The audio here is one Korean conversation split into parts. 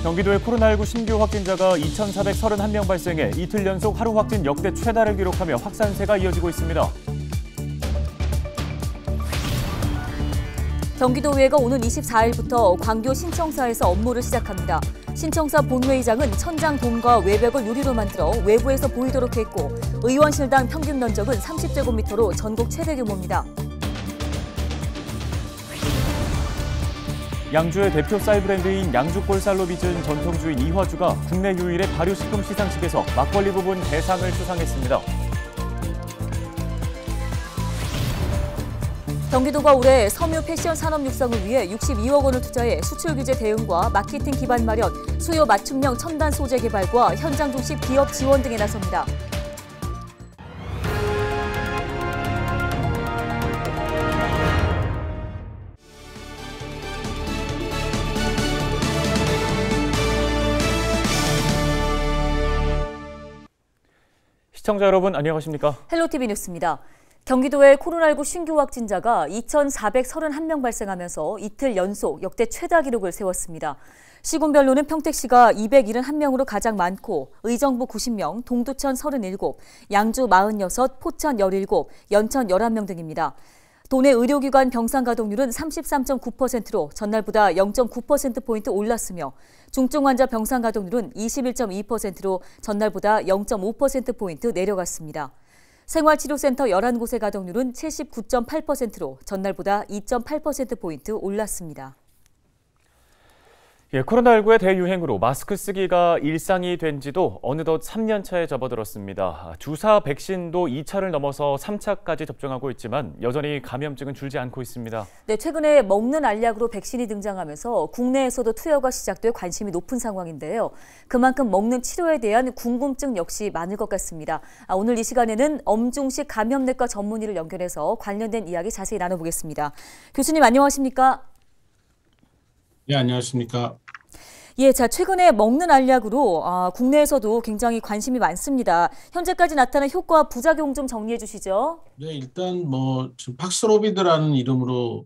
경기도의 코로나19 신규 확진자가 2,431명 발생해 이틀 연속 하루 확진 역대 최다를 기록하며 확산세가 이어지고 있습니다. 경기도의회가 오는 24일부터 광교 신청사에서 업무를 시작합니다. 신청사 본회의장은 천장 돔과 외벽을 유리로 만들어 외부에서 보이도록 했고 의원실당 평균 면적은 30제곱미터로 전국 최대 규모입니다. 양주의 대표 쌀 브랜드인 양주골살로 빚은 전통주인 이화주가 국내 유일의 발효식품 시상식에서 막걸리 부분 대상을 수상했습니다. 경기도가 올해 섬유 패션 산업 육성을 위해 62억 원을 투자해 수출 규제 대응과 마케팅 기반 마련, 수요 맞춤형 첨단 소재 개발과 현장 중심 기업 지원 등에 나섭니다. 시청자 여러분 안녕하십니까? 헬로티비 뉴스입니다. 경기도의 코로나19 신규 확진자가 2,431명 발생하면서 이틀 연속 역대 최다 기록을 세웠습니다. 시군별로는 평택시가 271명으로 가장 많고 의정부 90명, 동두천 37, 양주 46, 포천 17, 연천 11명 등입니다. 도내 의료기관 병상 가동률은 33.9%로 전날보다 0.9%포인트 올랐으며 중증 환자 병상 가동률은 21.2%로 전날보다 0.5%포인트 내려갔습니다. 생활치료센터 11곳의 가동률은 79.8%로 전날보다 2.8%포인트 올랐습니다. 코로나19의 대유행으로 마스크 쓰기가 일상이 된 지도 어느덧 3년 차에 접어들었습니다. 주사 백신도 2차를 넘어서 3차까지 접종하고 있지만 여전히 감염증은 줄지 않고 있습니다. 네, 최근에 먹는 알약으로 백신이 등장하면서 국내에서도 투여가 시작돼 관심이 높은 상황인데요. 그만큼 먹는 치료에 대한 궁금증 역시 많을 것 같습니다. 오늘 이 시간에는 엄중식 감염내과 전문의를 연결해서 관련된 이야기 자세히 나눠보겠습니다. 교수님 안녕하십니까? 네, 안녕하십니까? 예, 자, 최근에 먹는 알약으로 국내에서도 굉장히 관심이 많습니다. 현재까지 나타난 효과와 부작용 좀 정리해 주시죠. 네, 일단 지금 팍스로비드라는 이름으로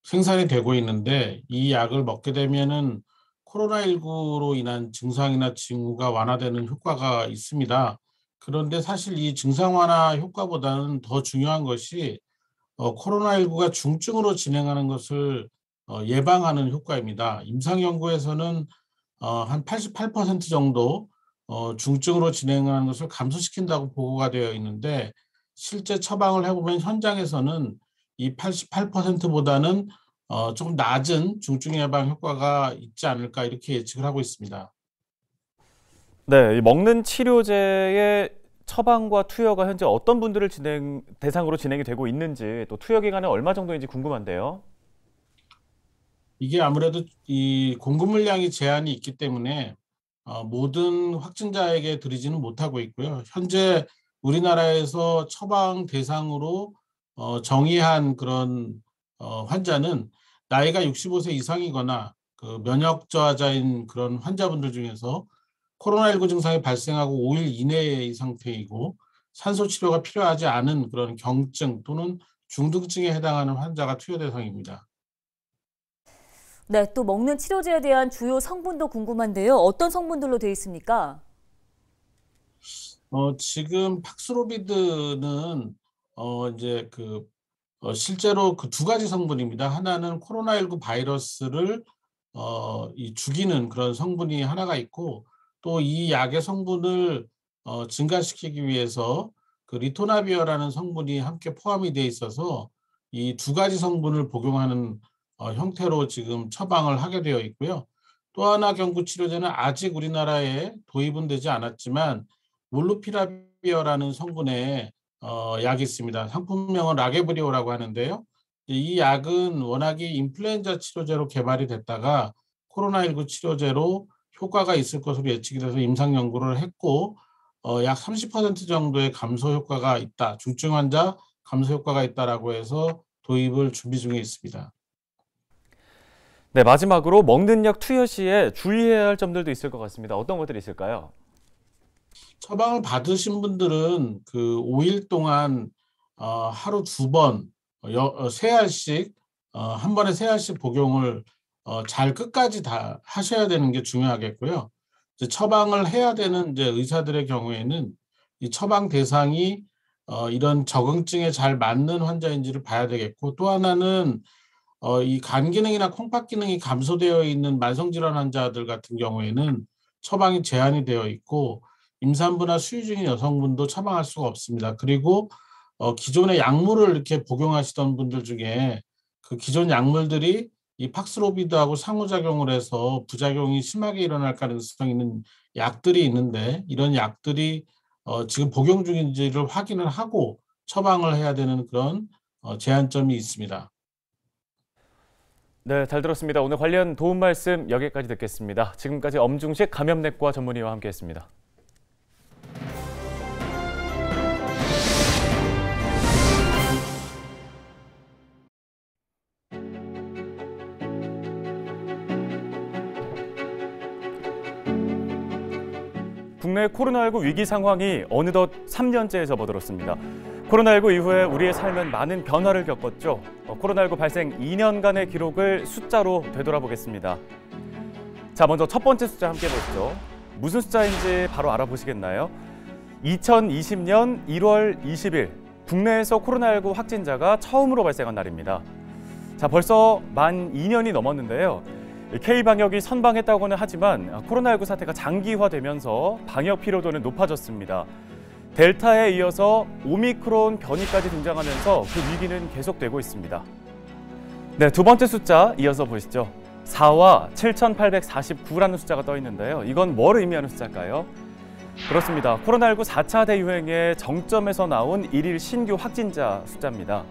생산이 되고 있는데 이 약을 먹게 되면은 코로나19로 인한 증상이나 징후가 완화되는 효과가 있습니다. 그런데 사실 이 증상 완화 효과보다는 더 중요한 것이 코로나19가 중증으로 진행하는 것을 예방하는 효과입니다. 임상 연구에서는 한 88% 정도 중증으로 진행하는 것을 감소시킨다고 보고가 되어 있는데 실제 처방을 해보면 현장에서는 이 88%보다는 조금 낮은 중증 예방 효과가 있지 않을까 이렇게 예측을 하고 있습니다. 네, 먹는 치료제의 처방과 투여가 현재 어떤 분들을 대상으로 진행이 되고 있는지 또 투여 기간은 얼마 정도인지 궁금한데요. 이게 아무래도 이 공급 물량이 제한이 있기 때문에 모든 확진자에게 드리지는 못하고 있고요. 현재 우리나라에서 처방 대상으로 정의한 그런 환자는 나이가 65세 이상이거나 면역 저하자인 그런 환자분들 중에서 코로나19 증상이 발생하고 5일 이내의 상태이고 산소 치료가 필요하지 않은 그런 경증 또는 중등증에 해당하는 환자가 투여 대상입니다. 네, 또 먹는 치료제에 대한 주요 성분도 궁금한데요. 어떤 성분들로 되어 있습니까? 지금 팍스로비드는 이제 실제로 그 두 가지 성분입니다. 하나는 코로나19 바이러스를 죽이는 그런 성분이 하나가 있고 또 이 약의 성분을 증가시키기 위해서 그 리토나비어라는 성분이 함께 포함이 되어 있어서 이 두 가지 성분을 복용하는 형태로 지금 처방을 하게 되어 있고요. 또 하나 경구 치료제는 아직 우리나라에 도입은 되지 않았지만 몰루피라비어라는 성분의 약이 있습니다. 상품명은 라게브리오라고 하는데요. 이 약은 워낙에 인플루엔자 치료제로 개발이 됐다가 코로나19 치료제로 효과가 있을 것으로 예측이 돼서 임상 연구를 했고 약 30% 정도의 감소 효과가 있다. 중증 환자 감소 효과가 있다라고 해서 도입을 준비 중에 있습니다. 네, 마지막으로 먹는 약 투여 시에 주의해야 할 점들도 있을 것 같습니다. 어떤 것들이 있을까요? 처방을 받으신 분들은 그 5일 동안 하루 2번, 3알씩 한 번에 3알씩 복용을 잘 끝까지 다 하셔야 되는 게 중요하겠고요. 이제 처방을 해야 되는 이제 의사들의 경우에는 이 처방 대상이 이런 적응증에 잘 맞는 환자인지를 봐야 되겠고, 또 하나는 이 간 기능이나 콩팥 기능이 감소되어 있는 만성질환 환자들 같은 경우에는 처방이 제한이 되어 있고, 임산부나 수유 중인 여성분도 처방할 수가 없습니다. 그리고 기존의 약물을 이렇게 복용하시던 분들 중에 그 기존 약물들이 이 팍스로비드하고 상호작용을 해서 부작용이 심하게 일어날 가능성이 있는 약들이 있는데, 이런 약들이 지금 복용 중인지를 확인을 하고 처방을 해야 되는 그런 제한점이 있습니다. 네, 잘 들었습니다. 오늘 관련 도움 말씀 여기까지 듣겠습니다. 지금까지 엄중식 감염내과 전문의와 함께했습니다. 국내 코로나19 위기 상황이 어느덧 3년째에 접어들었습니다. 코로나19 이후에 우리의 삶은 많은 변화를 겪었죠. 코로나19 발생 2년간의 기록을 숫자로 되돌아보겠습니다. 자, 먼저 첫 번째 숫자 함께 보시죠. 무슨 숫자인지 바로 알아보시겠나요? 2020년 1월 20일, 국내에서 코로나19 확진자가 처음으로 발생한 날입니다. 자, 벌써 만 2년이 넘었는데요. K방역이 선방했다고는 하지만 코로나19 사태가 장기화되면서 방역 피로도는 높아졌습니다. 델타에 이어서 오미크론 변이까지 등장하면서 그 위기는 계속되고 있습니다. 네, 두 번째 숫자 이어서 보시죠. 4와 7,849라는 숫자가 떠 있는데요. 이건 뭘 의미하는 숫자일까요? 그렇습니다. 코로나19 4차 대유행의 정점에서 나온 일일 신규 확진자 숫자입니다.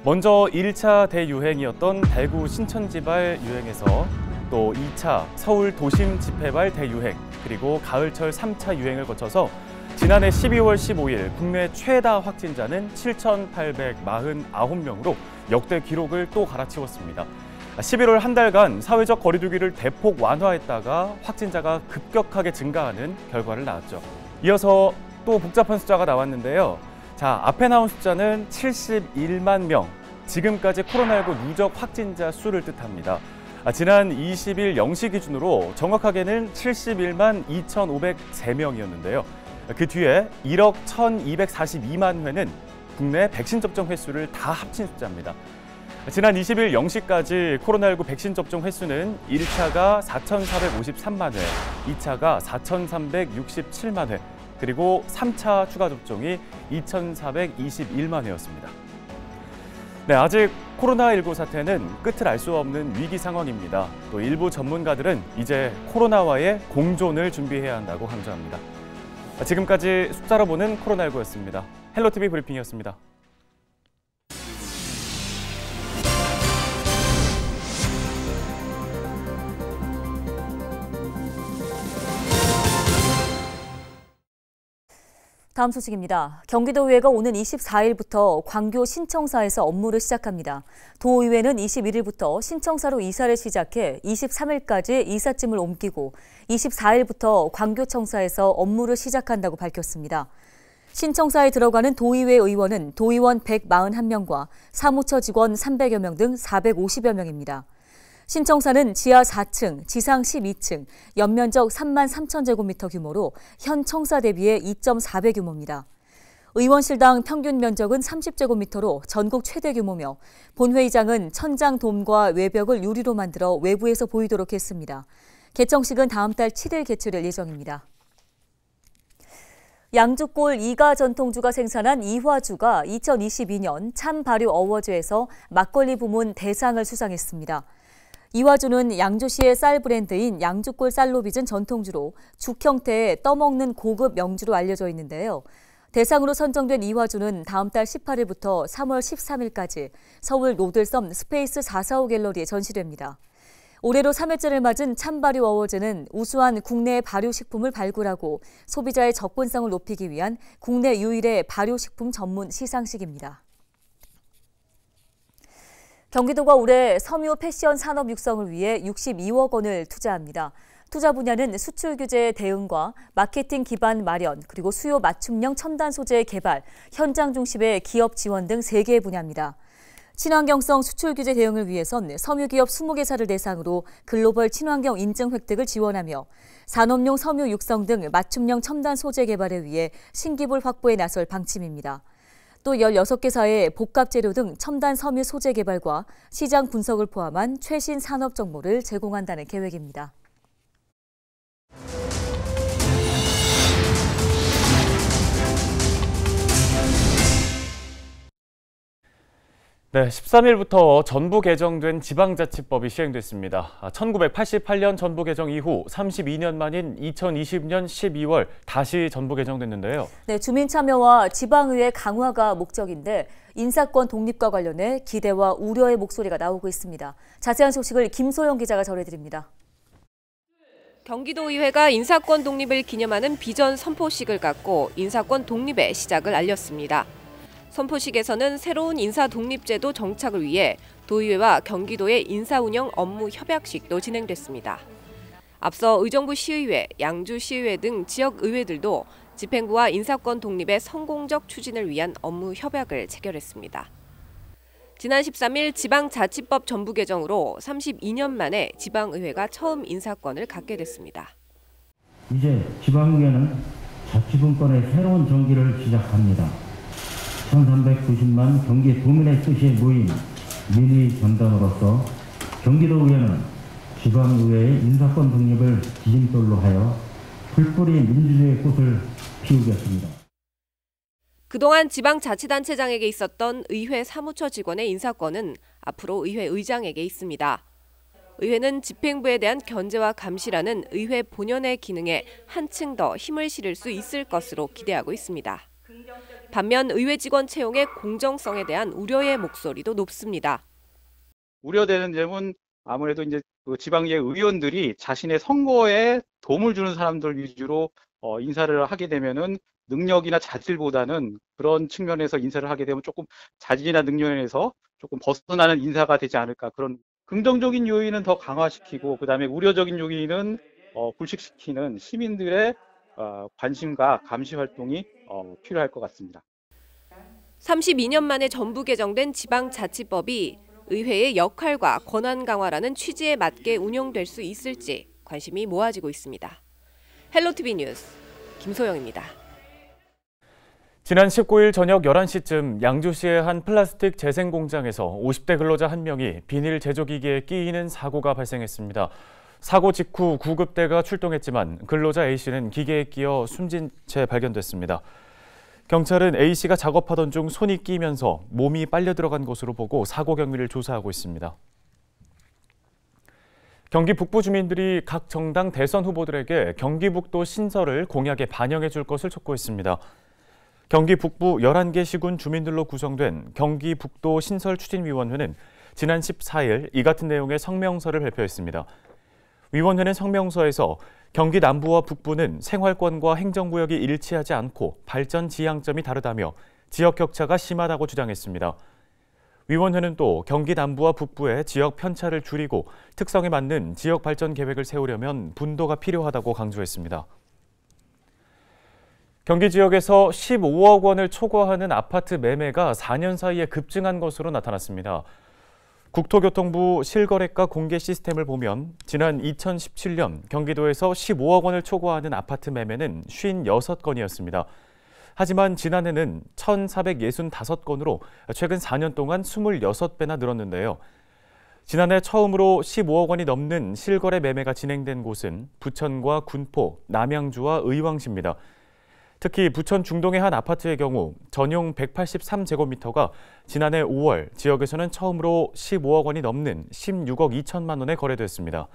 먼저 1차 대유행이었던 대구 신천지발 유행에서 또 2차 서울 도심 집회발 대유행, 그리고 가을철 3차 유행을 거쳐서 지난해 12월 15일 국내 최다 확진자는 7,849명으로 역대 기록을 또 갈아치웠습니다. 11월 한 달간 사회적 거리 두기를 대폭 완화했다가 확진자가 급격하게 증가하는 결과를 낳았죠. 이어서 또 복잡한 숫자가 나왔는데요. 자, 앞에 나온 숫자는 71만 명, 지금까지 코로나19 누적 확진자 수를 뜻합니다. 지난 20일 0시 기준으로 정확하게는 71만 2,503명이었는데요. 그 뒤에 1억 1,242만 회는 국내 백신 접종 횟수를 다 합친 숫자입니다. 지난 20일 0시까지 코로나19 백신 접종 횟수는 1차가 4,453만 회, 2차가 4,367만 회, 그리고 3차 추가 접종이 2,421만 회였습니다. 네, 아직 코로나19 사태는 끝을 알 수 없는 위기 상황입니다. 또 일부 전문가들은 이제 코로나와의 공존을 준비해야 한다고 강조합니다. 지금까지 숫자로 보는 코로나19였습니다. 헬로티비 브리핑이었습니다. 다음 소식입니다. 경기도의회가 오는 24일부터 광교 신청사에서 업무를 시작합니다. 도의회는 21일부터 신청사로 이사를 시작해 23일까지 이삿짐을 옮기고 24일부터 광교청사에서 업무를 시작한다고 밝혔습니다. 신청사에 들어가는 도의회 의원은 도의원 141명과 사무처 직원 300여 명 등 450여 명입니다. 신청사는 지하 4층, 지상 12층, 연면적 3만 3천 제곱미터 규모로 현 청사 대비해 2.4배 규모입니다. 의원실당 평균 면적은 30제곱미터로 전국 최대 규모며 본회의장은 천장 돔과 외벽을 유리로 만들어 외부에서 보이도록 했습니다. 개청식은 다음 달 7일 개최될 예정입니다. 양주골 이가 전통주가 생산한 이화주가 2022년 참발효 어워즈에서 막걸리 부문 대상을 수상했습니다. 이화주는 양주시의 쌀 브랜드인 양주골 쌀로 빚은 전통주로 죽 형태의 떠먹는 고급 명주로 알려져 있는데요. 대상으로 선정된 이화주는 다음 달 18일부터 3월 13일까지 서울 노들섬 스페이스 445 갤러리에 전시됩니다. 올해로 3회째를 맞은 참발효 어워즈는 우수한 국내 발효식품을 발굴하고 소비자의 접근성을 높이기 위한 국내 유일의 발효식품 전문 시상식입니다. 경기도가 올해 섬유 패션 산업 육성을 위해 62억 원을 투자합니다. 투자 분야는 수출 규제 대응과 마케팅 기반 마련, 그리고 수요 맞춤형 첨단 소재 개발, 현장 중심의 기업 지원 등 3개의 분야입니다. 친환경성 수출 규제 대응을 위해선 섬유기업 20개사를 대상으로 글로벌 친환경 인증 획득을 지원하며 산업용 섬유 육성 등 맞춤형 첨단 소재 개발에 위해 신기술 확보에 나설 방침입니다. 또 16개사의 복합재료 등 첨단 섬유 소재 개발과 시장 분석을 포함한 최신 산업 정보를 제공한다는 계획입니다. 네, 13일부터 전부 개정된 지방자치법이 시행됐습니다. 1988년 전부 개정 이후 32년 만인 2020년 12월 다시 전부 개정됐는데요. 네, 주민 참여와 지방의회 강화가 목적인데 인사권 독립과 관련해 기대와 우려의 목소리가 나오고 있습니다. 자세한 소식을 김소영 기자가 전해드립니다. 경기도의회가 인사권 독립을 기념하는 비전 선포식을 갖고 인사권 독립의 시작을 알렸습니다. 선포식에서는 새로운 인사 독립제도 정착을 위해 도의회와 경기도의 인사 운영 업무 협약식도 진행됐습니다. 앞서 의정부 시의회, 양주 시의회 등 지역 의회들도 집행부와 인사권 독립의 성공적 추진을 위한 업무 협약을 체결했습니다. 지난 13일 지방자치법 전부 개정으로 32년 만에 지방의회가 처음 인사권을 갖게 됐습니다. 이제 지방의회는 자치분권의 새로운 정기를 시작합니다. 1390만 경기 도민의 뜻이 모인 민의 전당으로서 경기도의회는 지방의회의 인사권 독립을 지침돌로 하여 풀뿌리 민주주의의 꽃을 피우겠습니다. 그동안 지방자치단체장에게 있었던 의회 사무처 직원의 인사권은 앞으로 의회 의장에게 있습니다. 의회는 집행부에 대한 견제와 감시라는 의회 본연의 기능에 한층 더 힘을 실을 수 있을 것으로 기대하고 있습니다. 반면 의회 직원 채용의 공정성에 대한 우려의 목소리도 높습니다. 우려되는 점은 아무래도 이제 그 지방의회 의원들이 자신의 선거에 도움을 주는 사람들 위주로 인사를 하게 되면은 능력이나 자질보다는 그런 측면에서 인사를 하게 되면 조금 자질이나 능력에서 조금 벗어나는 인사가 되지 않을까, 그런 긍정적인 요인은 더 강화시키고 그다음에 우려적인 요인은 불식시키는 시민들의 관심과 감시 활동이 필요할 것 같습니다. 32년 만에 전부 개정된 지방자치법이 의회의 역할과 권한 강화라는 취지에 맞게 운영될 수 있을지 관심이 모아지고 있습니다. 헬로티비 뉴스 김소영입니다. 지난 19일 저녁 11시쯤 양주시의 한 플라스틱 재생 공장에서 50대 근로자 한 명이 비닐 제조기기에 끼이는 사고가 발생했습니다. 사고 직후 구급대가 출동했지만 근로자 A씨는 기계에 끼어 숨진 채 발견됐습니다. 경찰은 A씨가 작업하던 중 손이 끼면서 몸이 빨려 들어간 것으로 보고 사고 경위를 조사하고 있습니다. 경기 북부 주민들이 각 정당 대선 후보들에게 경기북도 신설을 공약에 반영해 줄 것을 촉구했습니다. 경기 북부 11개 시군 주민들로 구성된 경기북도 신설추진위원회는 지난 14일 이 같은 내용의 성명서를 발표했습니다. 위원회는 성명서에서 경기 남부와 북부는 생활권과 행정구역이 일치하지 않고 발전 지향점이 다르다며 지역 격차가 심하다고 주장했습니다. 위원회는 또 경기 남부와 북부의 지역 편차를 줄이고 특성에 맞는 지역 발전 계획을 세우려면 분도가 필요하다고 강조했습니다. 경기 지역에서 15억 원을 초과하는 아파트 매매가 4년 사이에 급증한 것으로 나타났습니다. 국토교통부 실거래가 공개 시스템을 보면 지난 2017년 경기도에서 15억 원을 초과하는 아파트 매매는 56건이었습니다. 하지만 지난해는 1,465건으로 최근 4년 동안 26배나 늘었는데요. 지난해 처음으로 15억 원이 넘는 실거래 매매가 진행된 곳은 부천과 군포, 남양주와 의왕시입니다. 특히 부천 중동의 한 아파트의 경우 전용 183제곱미터가 지난해 5월 지역에서는 처음으로 15억 원이 넘는 16억 2천만 원에 거래됐습니다.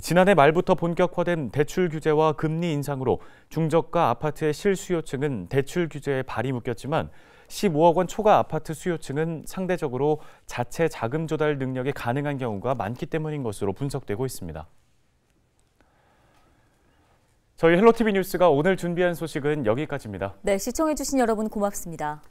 지난해 말부터 본격화된 대출 규제와 금리 인상으로 중저가 아파트의 실수요층은 대출 규제에 발이 묶였지만 15억 원 초과 아파트 수요층은 상대적으로 자체 자금 조달 능력이 가능한 경우가 많기 때문인 것으로 분석되고 있습니다. 저희 헬로티비 뉴스가 오늘 준비한 소식은 여기까지입니다. 네, 시청해주신 여러분 고맙습니다.